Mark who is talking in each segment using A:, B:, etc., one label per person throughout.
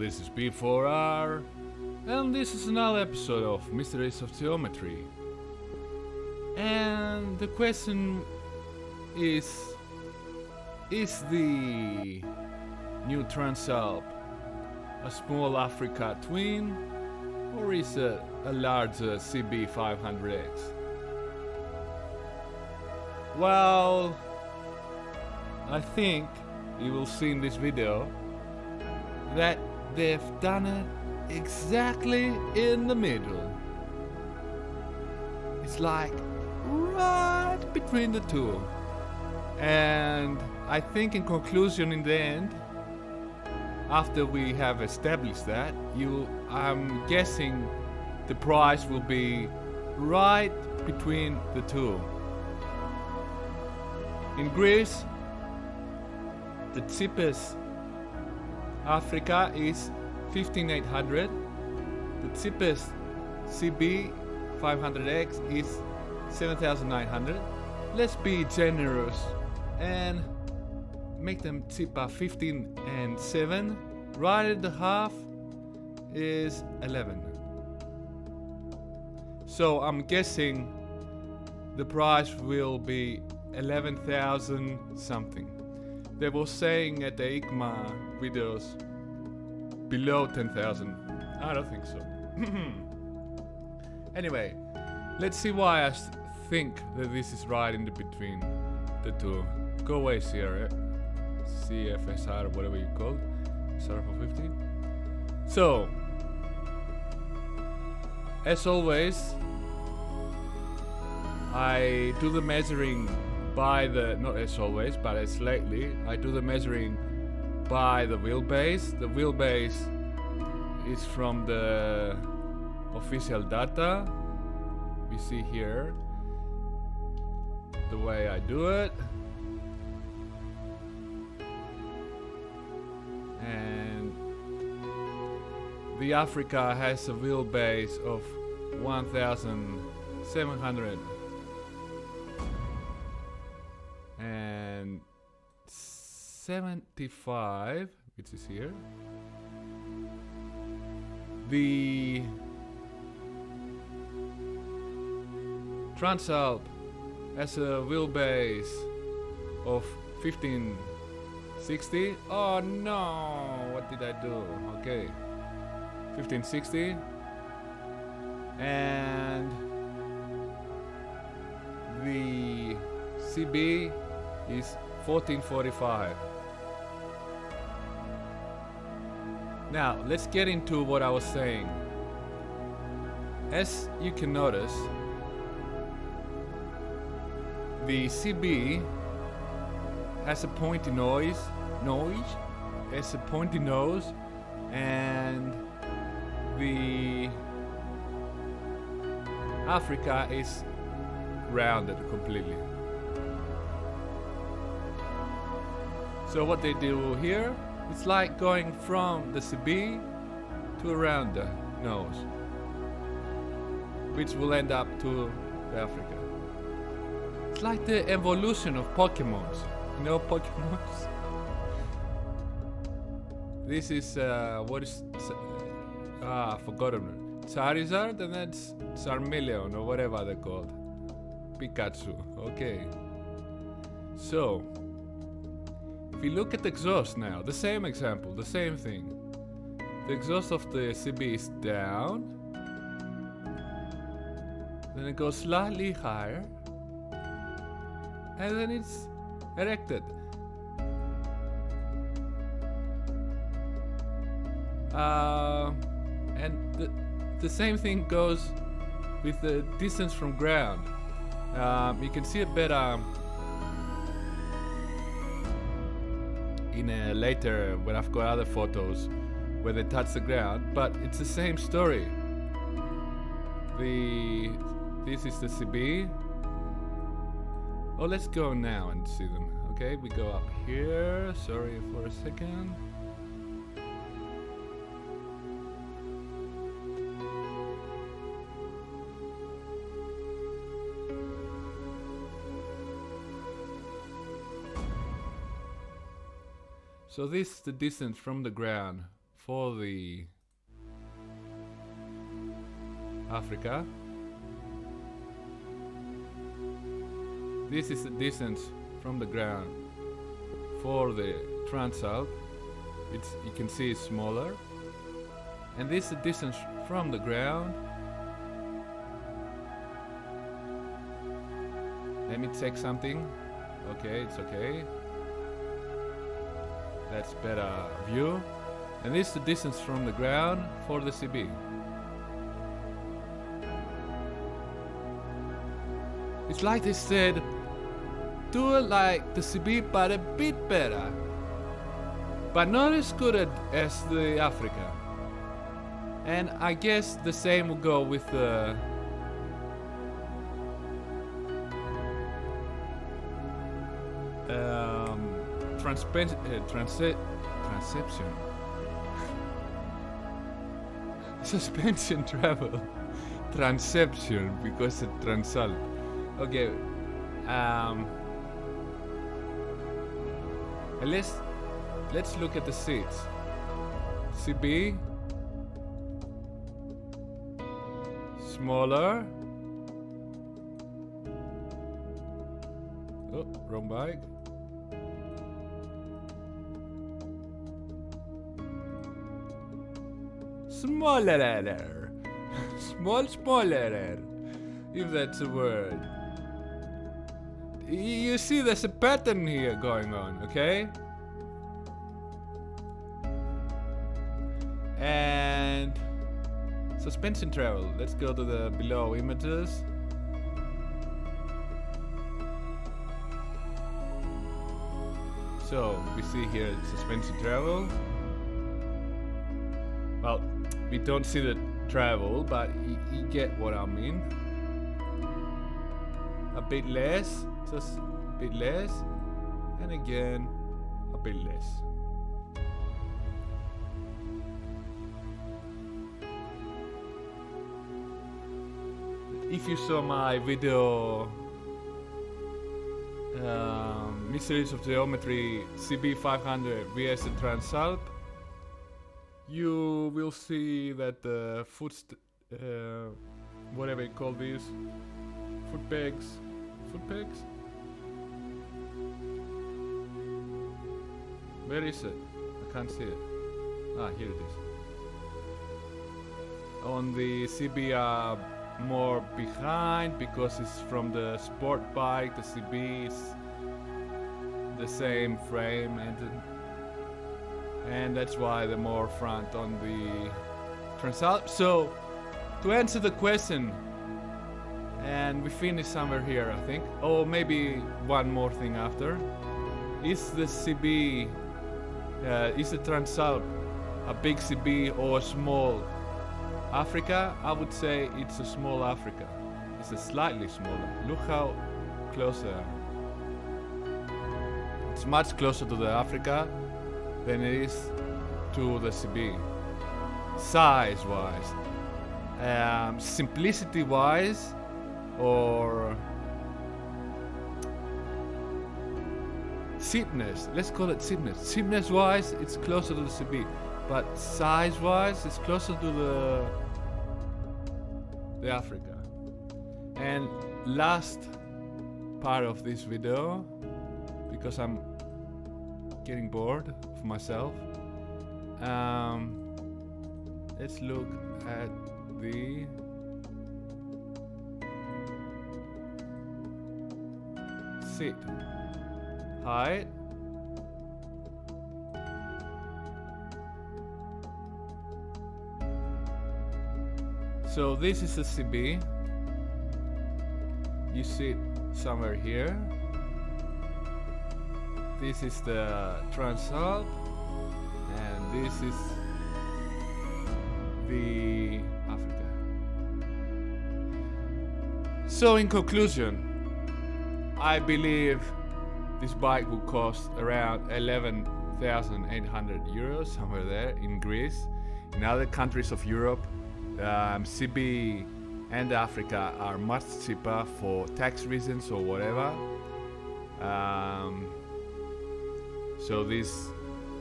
A: this is B4R, and this is another episode of Mysteries of Geometry. And the question is the new TRANSALP a small Africa twin, or is it a larger cb500x? Well, I think you will see in this video that they've done it exactly in the middle. It's like right between the two. And I think in conclusion, in the end, after we have established that, I'm guessing the price will be right between the two. In Greece, the cheapest Africa is 15,800. The cheapest cb500x is 7,900. Let's be generous and make them cheaper. 15 and 7. Right at the half is 11. So I'm guessing the price will be 11,000 something. They were saying at the ICMA videos below 10,000. I don't think so. Anyway, let's see why I think that this is right in the between the two. Go away, CFSR, whatever you call it. SR450. So, as always, I do the measuring by the, not as always, but as lately, I do the measuring by the wheelbase. The wheelbase is from the official data. We see here the way I do it. And the Africa has a wheelbase of 1,700 and 75, which is here. The TRANSALP has a wheelbase of 1560. Oh no, what did I do? Okay, 1560. And the CB is 1445. Now let's get into what I was saying. As you can notice, the CB has a pointy nose, has a pointy nose, and the Africa is rounded completely. So what they do here, it's like going from the CB to around the nose, which will end up to the Africa. It's like the evolution of Pokemons. You know Pokemons? This is what is forgotten. Charizard, and that's Charmeleon or whatever they're called. Pikachu. Okay. So if we look at the exhaust now, the same example, the same thing. The exhaust of the CB is down, then it goes slightly higher, and then it's erected. And the same thing goes with the distance from ground. You can see it better in later when I've got other photos where they touch the ground, but it's the same story. This is the CB. Oh, let's go now and see them. Okay, we go up here. Sorry for a second. So this is the distance from the ground for the Africa. This is the distance from the ground for the TRANSALP. You can see it's smaller. And this is the distance from the ground. Let me check something. Okay, it's okay. That's better view. And this is the distance from the ground for the CB. It's like they said, do it like the CB but a bit better. But not as good as the Africa. And I guess the same will go with the transception. Suspension travel. Transception, because it's TRANSALP. Okay. Let's look at the seats. CB, smaller. Oh, wrong bike. Smaller. Smaller. If that's a word. You see there's a pattern here going on, okay? And suspension travel. Let's go to the below images. So we see here suspension travel. Well, we don't see the travel, but you get what I mean. A bit less, just a bit less, and again a bit less. If you saw my video Mysteries of Geometry cb500 vs the TRANSALP, you will see that the whatever you call these, foot pegs? Where is it? I can't see it. Ah, here it is. On the CB are more behind because it's from the sport bike. The CB is the same frame and that's why they're more front on the TRANSALP. So to answer the question, and we finish somewhere here, I think. Oh, maybe one more thing after. Is the CB, is the TRANSALP a big CB or a small Africa? I would say it's a small Africa. It's a slightly smaller. Look how close they are. It's much closer to the Africa than it is to the CB. Size-wise, simplicity-wise, or cheapness. Let's call it cheapness. Cheapness-wise, it's closer to the CB, but size-wise, it's closer to the Africa. And last part of this video, because I'm getting bored of myself, let's look at the seat height. So this is the CB. You sit somewhere here. This is the TRANSALP, and this is the Africa. So in conclusion, I believe this bike will cost around 11,800 euros, somewhere there in Greece. In other countries of Europe, CB and Africa are much cheaper for tax reasons or whatever. So these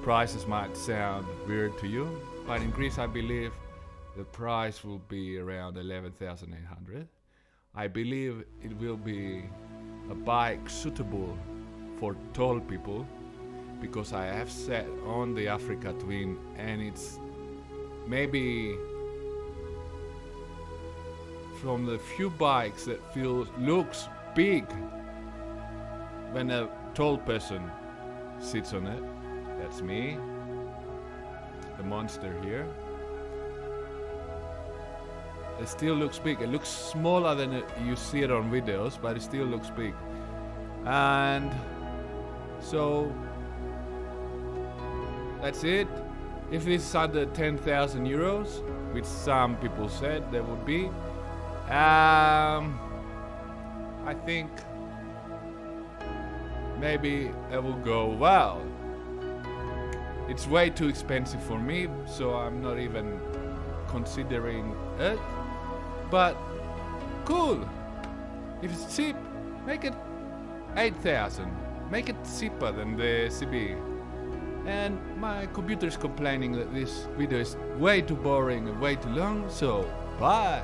A: prices might sound weird to you, but in Greece I believe the price will be around 11,800. I believe it will be a bike suitable for tall people, because I have sat on the Africa Twin and it's maybe from the few bikes that looks big when a tall person sits on it. That's me, the monster here. It still looks big. It looks smaller than you see it on videos, but it still looks big. And so that's it. If this is under 10,000 euros, which some people said there would be, I think maybe it will go well. It's way too expensive for me, so I'm not even considering it. But cool. If it's cheap, make it 8,000. Make it cheaper than the CB. And my computer is complaining that this video is way too boring and way too long, so bye.